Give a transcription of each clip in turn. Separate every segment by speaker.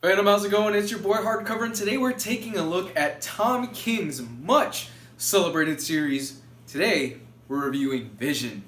Speaker 1: Fandom, how's it going? It's your boy Hardcover, and today we're taking a look at Tom King's much celebrated series. Today, we're reviewing Vision.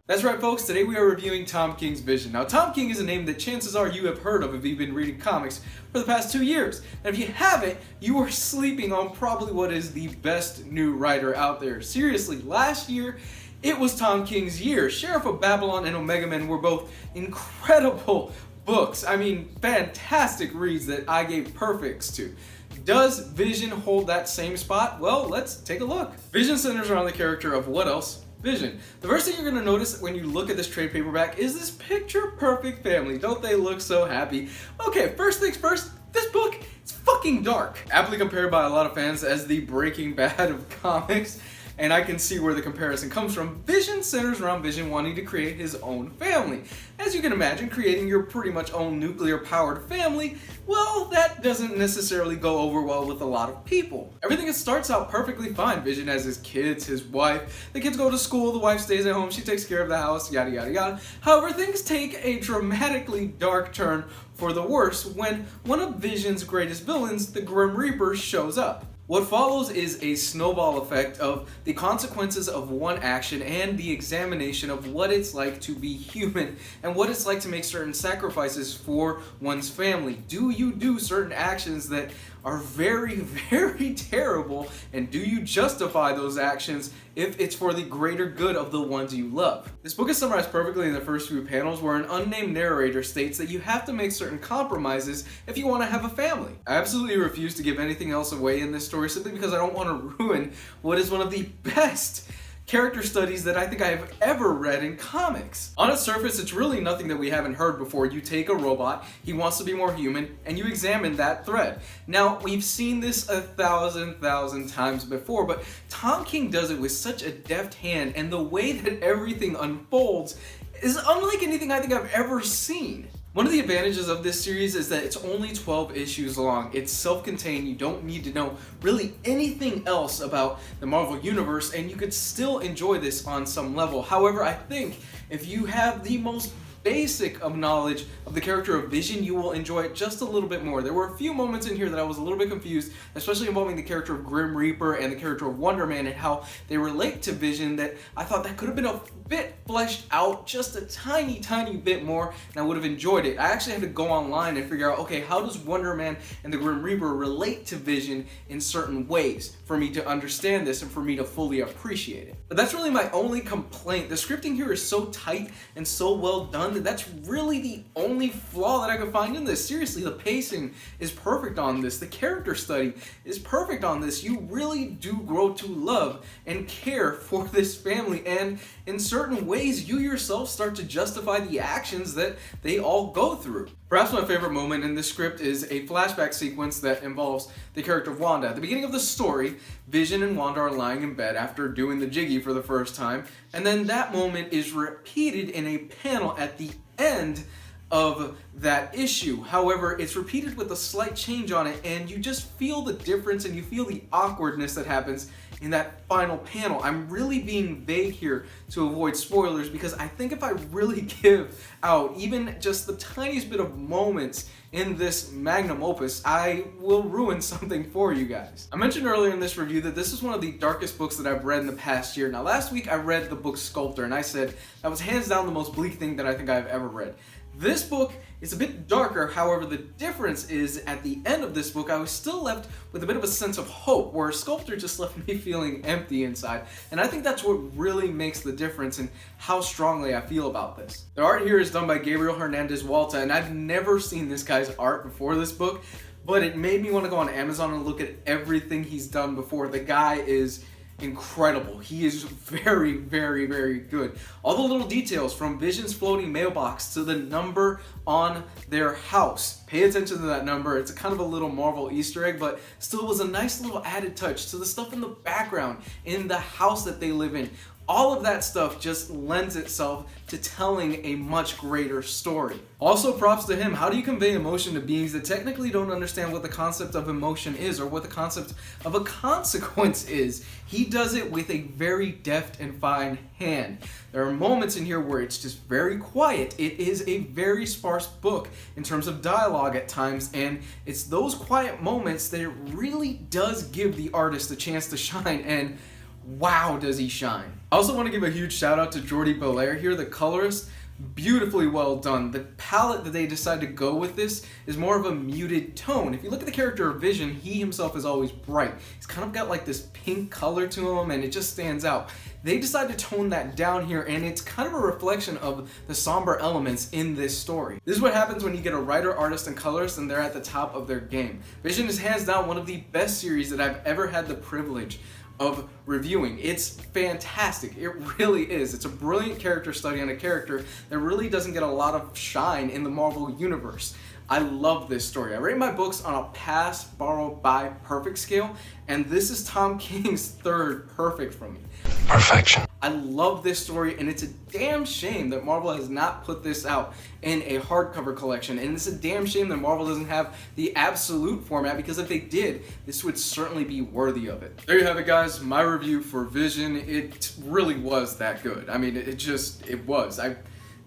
Speaker 1: That's right, folks, today we are reviewing Tom King's Vision. Now, Tom King is a name that chances are you have heard of if you've been reading comics for the past 2 years. And if you haven't, you are sleeping on probably what is the best new writer out there. Seriously, last year, it was Tom King's year. Sheriff of Babylon and Omega Men were both incredible books. I mean, fantastic reads that I gave perfects to. Does Vision hold that same spot? Well, let's take a look. Vision centers around the character of what else? Vision. The first thing you're going to notice when you look at this trade paperback is this picture-perfect family. Don't they look so happy? Okay, first things first, this book is fucking dark. Aptly compared by a lot of fans as the Breaking Bad of comics, and I can see where the comparison comes from. Vision centers around Vision wanting to create his own family. As you can imagine, creating your pretty much own nuclear-powered family, well, that doesn't necessarily go over well with a lot of people. Everything starts out perfectly fine. Vision has his kids, his wife. The kids go to school, the wife stays at home, she takes care of the house, yada yada yada. However, things take a dramatically dark turn for the worse when one of Vision's greatest villains, the Grim Reaper, shows up. What follows is a snowball effect of the consequences of one action and the examination of what it's like to be human and what it's like to make certain sacrifices for one's family. Do you do certain actions that are very, very terrible, and do you justify those actions if it's for the greater good of the ones you love? This book is summarized perfectly in the first few panels where an unnamed narrator states that you have to make certain compromises if you want to have a family. I absolutely refuse to give anything else away in this story simply because I don't want to ruin what is one of the best character studies that I think I have ever read in comics. On its surface, it's really nothing that we haven't heard before. You take a robot, he wants to be more human, and you examine that thread. Now, we've seen this a thousand times before, but Tom King does it with such a deft hand, and the way that everything unfolds is unlike anything I think I've ever seen. One of the advantages of this series is that it's only 12 issues long. It's self-contained, you don't need to know really anything else about the Marvel Universe, and you could still enjoy this on some level. However, I think if you have the most basic of knowledge of the character of Vision, you will enjoy it just a little bit more. There were a few moments in here that I was a little bit confused, especially involving the character of Grim Reaper and the character of Wonder Man and how they relate to Vision, that I thought that could have been a bit fleshed out just a tiny bit more, and I would have enjoyed it. I actually had to go online and figure out, okay, how does Wonder Man and the Grim Reaper relate to Vision in certain ways for me to understand this and for me to fully appreciate it. But that's really my only complaint. The scripting here is so tight and so well done that that's really the only flaw that I could find in this. Seriously, the pacing is perfect on this. The character study is perfect on this. You really do grow to love and care for this family, and in certain ways, you yourself start to justify the actions that they all go through. Perhaps my favorite moment in this script is a flashback sequence that involves the character of Wanda. At the beginning of the story, Vision and Wanda are lying in bed after doing the jiggy for the first time, and then that moment is repeated in a panel at the end of that issue. However, it's repeated with a slight change on it, and you just feel the difference and you feel the awkwardness that happens in that final panel. I'm really being vague here to avoid spoilers because I think if I really give out even just the tiniest bit of moments in this magnum opus, I will ruin something for you guys. I mentioned earlier in this review that this is one of the darkest books that I've read in the past year. Now, last week I read the book Sculptor, and I said that was hands down the most bleak thing that I think I've ever read. This book is a bit darker, however, the difference is at the end of this book, I was still left with a bit of a sense of hope, where Sculptor just left me feeling empty inside. And I think that's what really makes the difference in how strongly I feel about this. The art here is done by Gabriel Hernandez Walta, and I've never seen this guy's art before this book, but it made me want to go on Amazon and look at everything he's done before. The guy is incredible. He is very, very, very good. All the little details from Vision's floating mailbox to the number on their house. Pay attention to that number. It's kind of a little Marvel Easter egg, but still was a nice little added touch to the stuff in the background, in the house that they live in. All of that stuff just lends itself to telling a much greater story. Also, props to him. How do you convey emotion to beings that technically don't understand what the concept of emotion is or what the concept of a consequence is? He does it with a very deft and fine hand. There are moments in here where it's just very quiet. It is a very sparse book in terms of dialogue at times, and it's those quiet moments that it really does give the artist a chance to shine, and wow, does he shine. I also want to give a huge shout out to Jordi Belair here, the colorist. Beautifully well done. The palette that they decide to go with this is more of a muted tone. If you look at the character of Vision, he himself is always bright. He's kind of got like this pink color to him, and it just stands out. They decide to tone that down here, and it's kind of a reflection of the somber elements in this story. This is what happens when you get a writer, artist, and colorist, and they're at the top of their game. Vision is hands down one of the best series that I've ever had the privilege of reviewing. It's fantastic. It really is. It's a brilliant character study on a character that really doesn't get a lot of shine in the Marvel universe. I love this story. I rate my books on a pass, borrow, buy, perfect scale, and this is Tom King's third perfect from me.
Speaker 2: Perfection.
Speaker 1: I love this story, and it's a damn shame that Marvel has not put this out in a hardcover collection, and it's a damn shame that Marvel doesn't have the absolute format, because if they did, this would certainly be worthy of it. There you have it, guys. My review for Vision. It really was that good. I mean, it was. I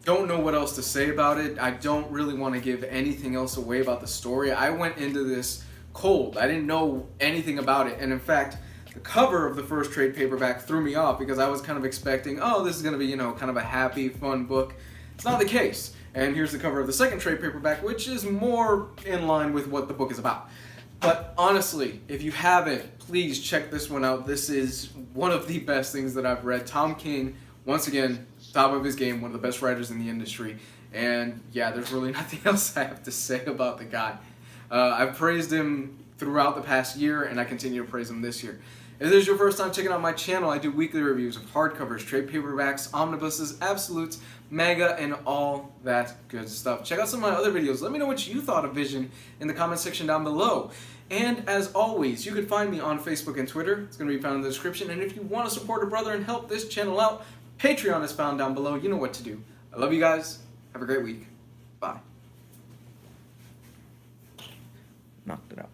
Speaker 1: don't know what else to say about it. I don't really want to give anything else away about the story. I went into this cold. I didn't know anything about it, and in fact, the cover of the first trade paperback threw me off because I was kind of expecting, oh, this is going to be, kind of a happy, fun book. It's not the case. And here's the cover of the second trade paperback, which is more in line with what the book is about. But honestly, if you haven't, please check this one out. This is one of the best things that I've read. Tom King, once again, top of his game, one of the best writers in the industry. And yeah, there's really nothing else I have to say about the guy. I've praised him throughout the past year, and I continue to praise him this year. If this is your first time checking out my channel, I do weekly reviews of hardcovers, trade paperbacks, omnibuses, absolutes, manga, and all that good stuff. Check out some of my other videos. Let me know what you thought of Vision in the comment section down below. And as always, you can find me on Facebook and Twitter. It's going to be found in the description. And if you want to support a brother and help this channel out, Patreon is found down below. You know what to do. I love you guys. Have a great week. Bye.
Speaker 3: Knocked it out.